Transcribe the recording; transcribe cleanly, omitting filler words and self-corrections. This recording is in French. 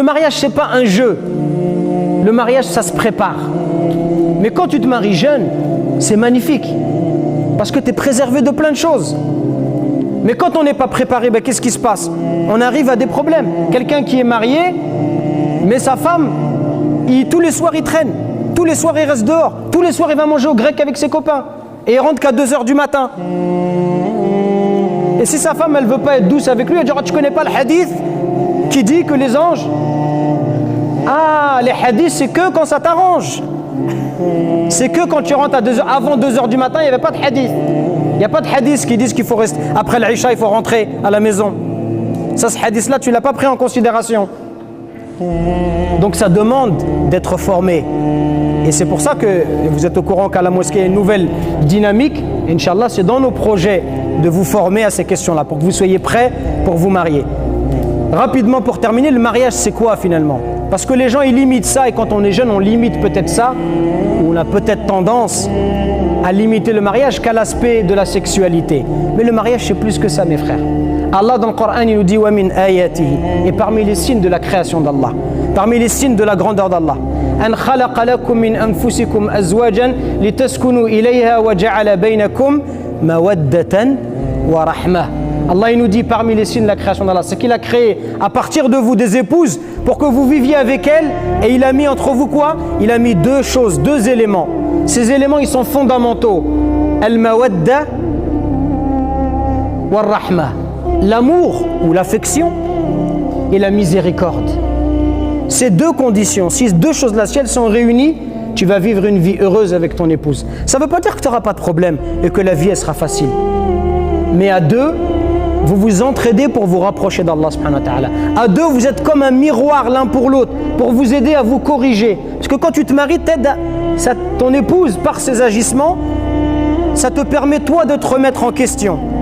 Le mariage, c'est pas un jeu. Le mariage, ça se prépare. Mais quand tu te maries jeune, c'est magnifique. Parce que tu es préservé de plein de choses. Mais quand on n'est pas préparé, ben, qu'est-ce qui se passe? On arrive à des problèmes. Quelqu'un qui est marié, mais sa femme, tous les soirs, il traîne. Tous les soirs, il reste dehors. Tous les soirs, il va manger au grec avec ses copains. Et il rentre qu'à 2h du matin. Et si sa femme, elle ne veut pas être douce avec lui, elle dit, oh, tu connais pas le hadith qui dit que les anges... Ah, les hadiths, c'est que quand ça t'arrange. C'est que quand tu rentres à 2h, avant 2h du matin, il n'y avait pas de hadith. Il n'y a pas de hadith qui disent qu'il faut rester... Après l'Isha, il faut rentrer à la maison. Ça, ce hadith-là, tu ne l'as pas pris en considération. Donc ça demande d'être formé. Et c'est pour ça que vous êtes au courant qu'à la mosquée, il y a une nouvelle dynamique. Inch'Allah, c'est dans nos projets de vous former à ces questions-là, pour que vous soyez prêts pour vous marier. Rapidement, pour terminer, le mariage, c'est quoi finalement? Parce que les gens, ils limitent ça, et quand on est jeune, on limite peut-être ça, ou on a peut-être tendance à limiter le mariage qu'à l'aspect de la sexualité. Mais le mariage, c'est plus que ça, mes frères. Allah, dans le Coran, il nous dit « Wa min ayatihi » et parmi les signes de la création d'Allah, parmi les signes de la grandeur d'Allah, « An khalaqa lakum min anfusikum azwajan litaskunu ilayha wa ja'ala baynakum mawaddatan wa rahmah » Allah, il nous dit parmi les signes de la création d'Allah, c'est qu'il a créé à partir de vous des épouses pour que vous viviez avec elles, et il a mis entre vous quoi? Il a mis deux choses, deux éléments. Ces éléments, ils sont fondamentaux. Al-mawadda wa rahma, l'amour ou l'affection et la miséricorde. Ces deux conditions, si deux choses-là, si elles sont réunies, tu vas vivre une vie heureuse avec ton épouse. Ça ne veut pas dire que tu n'auras pas de problème et que la vie, elle sera facile. Mais à deux, vous vous entraidez pour vous rapprocher d'Allah subhanahu wa ta'ala. À deux, vous êtes comme un miroir l'un pour l'autre, pour vous aider à vous corriger. Parce que quand tu te maries, ton épouse, par ses agissements, ça te permet toi de te remettre en question.